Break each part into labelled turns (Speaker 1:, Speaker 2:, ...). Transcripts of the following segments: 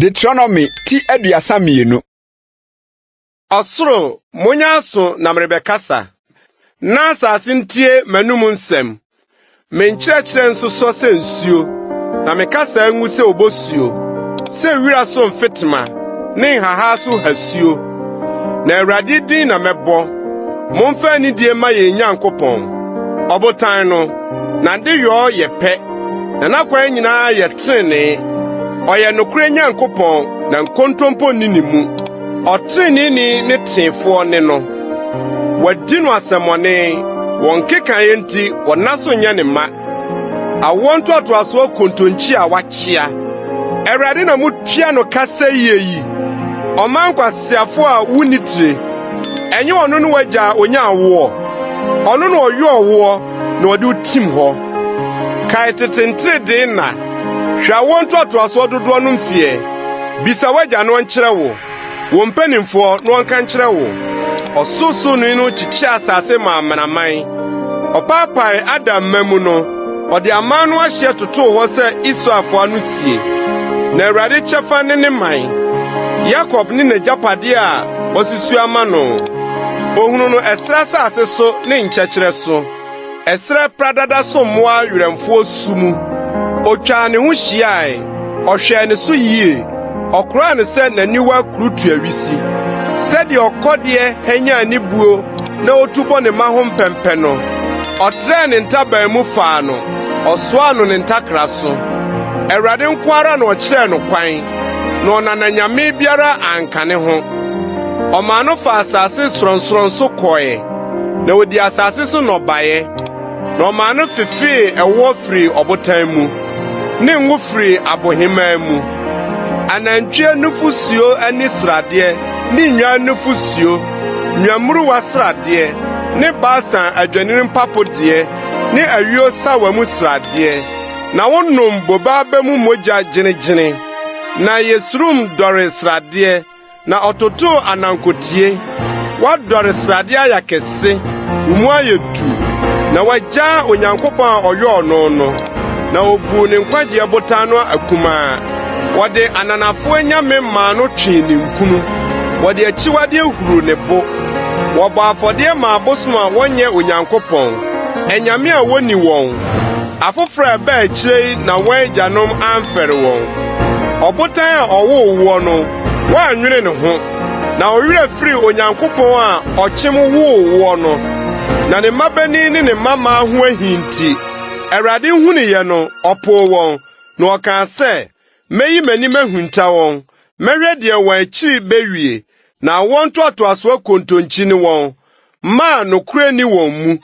Speaker 1: Deuteronomy ti aduasa mienu.
Speaker 2: Osoro munyaso na mrebekasa. Na asase ntie manum nsem. Menkyerɛkyerɛ nso so sɛ nsuo. Na mekasa ngu sɛ obosuo. Sɛ wira so mfetema ne haha so hasuo. Na Awurade din na mɛbɔ. Momfa anidie ma yɛn Nyankopɔn. Ɔbotan no na de yɔ yɛ pɛ. Na nakwan nyinaa yɛ trenee. Ɔyɛ nokore Nyankopɔn na nkontompo ni ne mu. Ɔtrenee ne teefoɔ ne no. Wadi no asɛmmɔne, wɔn kekae nti wɔnaso nyɛ ne ma. Awɔ ntoatoasoɔ kontonkyi a wakyea. Awurade na mutua no kasa yi. Ɔman kwasiafo a wuni tire. Ɛnyɛ ɔno no wagya onya awoɔ. Ɔno no ɔyɛ ɔwoɔ na ɔde utim hɔ. Kae tetentere de na. Hwɛ awɔ ntoatoasoɔ dodoɔ no mfie. Bisa wagya no nkyerɛ wo. Wo mpanimfoɔ no ɔnka nkyerɛ wo. Ɔsoso no kyikyi asase ma amanaman. Ɔpaapae Adam mamu no, ɔde aman no ahyɛ totoo hɔ sɛ Israelfoɔ no sie. Na Awurade kyɛfa ne man. Yakob ne n'agyapade a ɔsusu ama no. Ohunu no ɛsrɛ asase so ne nkyɛkyerɛ so. Ɛsrɛ pradada so mmoa werɛmfoɔ su mu. Otwaa ne ho hyiae. Ɔhwɛɛ ne so yie. Ɔkoraa ne sɛ n'aniwa kurutu awisi. Sɛdeɛ ɔkɔdeɛ hanya ne buo na otubɔ ne ma ho mpɛmpɛ no. Ɔtrɛɛ ne ntaban mu faa no. Ɔsoaa no ne ntakra so. Awurade nko ara na ɔkyerɛɛ no kwan. Na ɔnana nyame biara anka ne ho. Ɔmaa no fa asase soronsoron so kɔe. Na odi asase so nnɔbaeɛ. Na ɔmaa no fefee ɛwɔ firi ɔbotan mu. Ne ngo firi abohemaa mu. Anantwie nufusuo ani sradeɛ. Ne nnwan nufusuo. Nwamuruwa sradeɛ. Ne Basan adwanini mpapodeɛ. Ne awio sawa mu sradeɛ. Na wonom boba ba mu mogya gyenegyene. Na Yesrum dɔre sradeɛ. Na ɔtotoo anankotie. Wadɔre sradeɛ ayɛ kɛse. Umu ayɛ du. Na wagya Onyankopɔn a ɔyɛ ɔno no. Na obu ne nkwagye botan no akumaa. Wɔde ananafoɔ nyame maa no twe ne nkunu. Wɔde akyiwade huru ne bo. Wɔbɔ afɔdeɛ ma abosom a wɔnyɛ Onyankopɔn. Ɛnyame a woni wɔn. Afoforo a ɛbaa akyire yi na wɔn agyanom amfɛre wɔn. Ɔbotan a ɔwoo woɔ no, wɔannwene ne ho. Na ɔwerɛ firi Onyankopɔn a ɔkyem woo woɔ no. Na ne mmabani ne ne mmamaa ho ahinti. Awurade huniyɛ no, ɔpoo wɔn. Na ɔkaa sɛ, meyi m'anim ahunta wɔn. Mɛhwɛ deɛ wɔn akyiri bewie. Na wɔn ntoatoasoɔ kontonkyi ne wɔn. Maa nokore ni wɔn mu.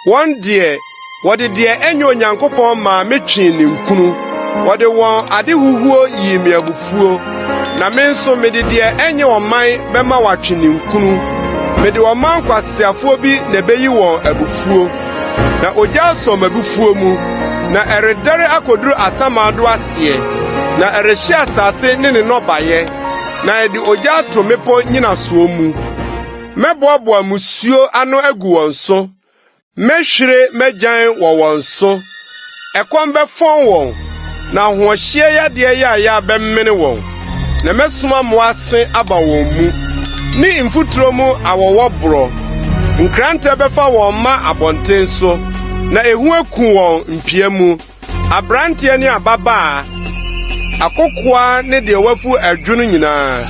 Speaker 2: Wɔn deɛ, wɔde deɛ ɛnyɛ Onyankopɔn maa metwee ne nkunu. Wɔde wɔn ade huhuo yii me abufuo. Na me nso mede deɛ ɛnyɛ ɔman bɛma watwe ne nkunu. Mede ɔman kwasiafoɔ bi na ɛbɛyi wɔn abufuo. Na ogya asɔ m'abufuo mu. Na ɛredɛre akoduru asamado aseɛ. Na ɛrehyɛ asase ne ne nnɔbaeɛ. Na ɛde ogya ato mmepɔ nyinasoɔ mu. Mɛboaboa musuo ano agu wɔn so. Mɛhwere mɛgyan wɔ wɔn so. Ɛkɔm bɛfɔn wɔn. Na ahoɔhyɛ yadeɛ yɛayɛ bɛmmene wɔn. Na mɛsoma mmoase aba wɔn mu. Ne mfuturo mu awɔwɔ borɔ. Nkrantɛ bɛfa wɔn ma abɔnten so. Na ehu aku wɔn mpia mu. Abranteɛ ne ababaa. Akokoa ne deɛ wafu adwunu nyinaa.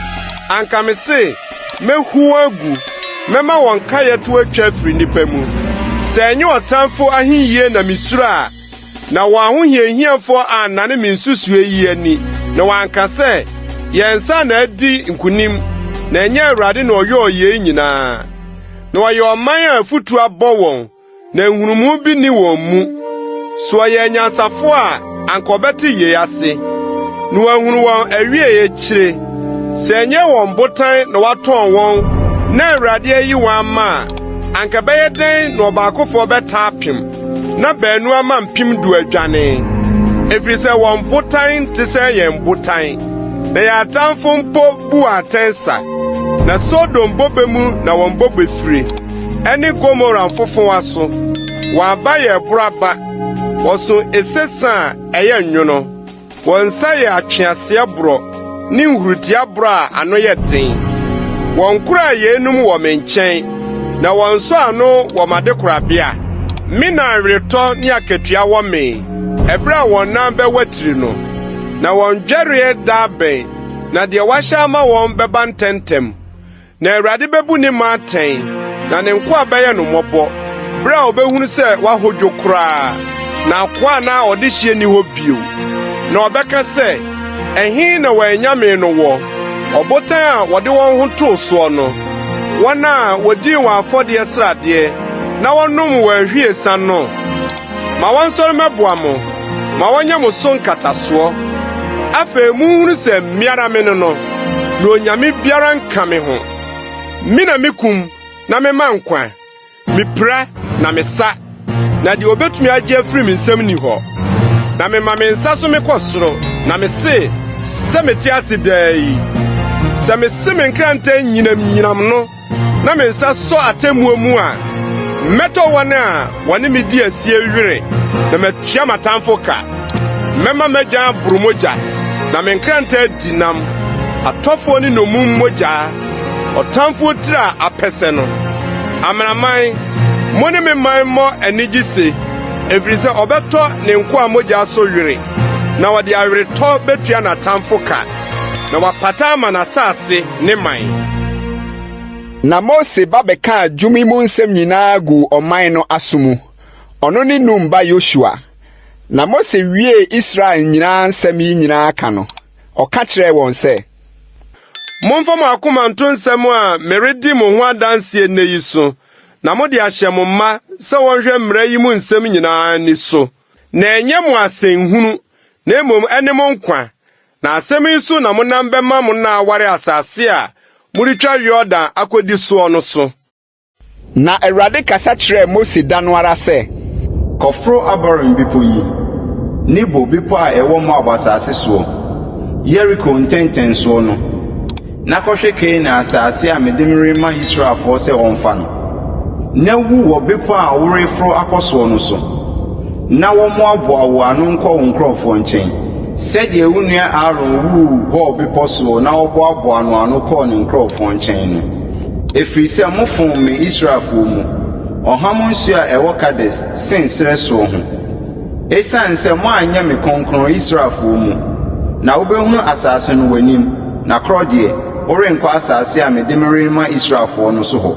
Speaker 2: Anka me se, mehu agu. Mɛma wɔn kayɛ to atwa firi nipa mu. Sɛ ɛnyɛ ɔtamfo ahinyie na misuro a, na wɔn ahohiahiafoɔ a nane me nsusue yi ani. Na wɔanka sɛ, yɛn nsa na adi nkunim. Na ɛnyɛ Awurade na ɔyɛ ɔyɛ nyinaa. Na wɔyɛ ɔman a afutu abɔ wɔn. Na nhunumu bi ni wɔn mu. So ɔyɛ anyansafo a anka ɔbɛte yie ase. Na wɔahunu wɔn awie akyire. Sɛ ɛnyɛ wɔn botan na watɔn wɔn. Na Awurade ayi wɔn ama a, anka bɛyɛ den na ɔbaakofoɔ bɛtaa apem. Na baanu ama mpem du adwane. Ɛfiri sɛ wɔn botan te sɛ yɛn botan. Na yɛn atamfo mpo bu atɛnsa. Na Sodom bobe mu na wɔn bobe firi. Ɛne Gomora mfofowa so. Wɔn aba yɛ boraba. Wɔso esesa a ɛyɛ nwono. Wɔn nsa yɛ atweaseɛ borɔ. ne nhurutia boro a ano yɛ den. Wɔn kura yenum wɔ me nkyɛn, na wɔn so ano wɔ madekorabea. Me na aweretɔ ne akatua wɔ me, ɛbere a wɔn nan bɛwatiri no, na wɔn dwɛreɛ da bɛn, na deɛ wahyɛ ama wɔn bɛba ntɛntɛm. Na Awurade bɛbu ne ma atɛn, na ne nkoa bɛyɛ no mmɔbɔ, bere a ɔbɛhunu sɛ wahodwo koraa, na akoa na ɔde hyie ni hɔ bio. Na ɔbɛka sɛ, ɛhe na wɔanya me no wɔ, ɔbotan a wɔde wɔn ho too soɔ no, wɔn a wodii wɔn afɔdeɛ sradeɛ, na wɔnom wɔn ahwiesa no. Ma wɔnsɔre mɛboa mo, ma wɔnyɛ mo so nkatasoɔ. Afei muhunu sɛ mmiara me no, na onyame biara nka me ho. Me na mekum, na mema nkwa, mepira na mesa, na deɛ obetumi agye afiri me nsɛm ni hɔ. Na mema me nsa so mekɔ soro, na mese, sɛ mete ase daa yi. Sɛ mese me nkranta nyinam no, na me nsa so atemmuo mu a, mɛtɔ wɔn a wɔne me di asie were, na matua matamfo ka. Mɛma magya aboro mogya, na me nkranta di nam, atɔfoɔ ne nomum mogya, ɔtamfo tiri a apɛsɛ no. Amanaman, mo ne me man mmɔ anigye se, ɛfiri sɛ ɔbɛtɔ ne nkoa mogya so were, na wɔde aweretɔ betua n'atamfo ka, na wapata ama n'asase ne man.
Speaker 1: Na Mose ba bɛka adwumi mu nsɛm nyinaa gu ɔman no aso mu. Ɔno ne Nun ba Yosua. Na Mose wie Israel nyinaa nsɛm yi nyinaa ka no. Ɔka kyerɛɛ wɔn sɛ,
Speaker 2: Momfa mo akoma nto nsɛm a meredi mo ho adanse nne yi so, na mode ahyɛ mo mma sɛ wɔnhwɛ mmara yi mu nsɛm nyinaa ni so. Na ɛnyɛ mo asɛnhunu, na mmom ɛne mo nkwa. Na asɛm yi so na monam bɛma mo na aware asase a muritwa Yordan akodi soɔ no so.
Speaker 1: Na Awurade kasa kyerɛɛ Mose da no ara sɛ,
Speaker 3: Kɔforo Abarim bepɔ yi, Nebo bepɔ a ɛwɔ Moab asase soɔ, Yeriko ntɛntɛnsoɔ no, na kɔhwɛ Kanaan asase a mede rema Israelfoɔ sɛ wɔmfa no. Na wu wɔ bepɔ a woreforo akɔsoɔ no so, na wɔmmoaboa wo ano nkɔ wo nkurɔfoɔ nkyɛn, sɛdeɛ wo nua Aaron wuu hɔ bepɔ soɔ na wɔboaboa no ano kɔɔ ne nkurɔfoɔ nkyɛn no. Ɛfiri sɛ mofom me Israelfoɔ mu, ɔham nsuo a ɛwɔ Kades sen serɛ soɔ ho. Esiane sɛ moanyɛ me kronkron Israelfoɔ mu, na wobɛhunu asase no w'anim, na korɔ deɛ, worenkɔ asase a mede rema Israelfoɔ no so hɔ.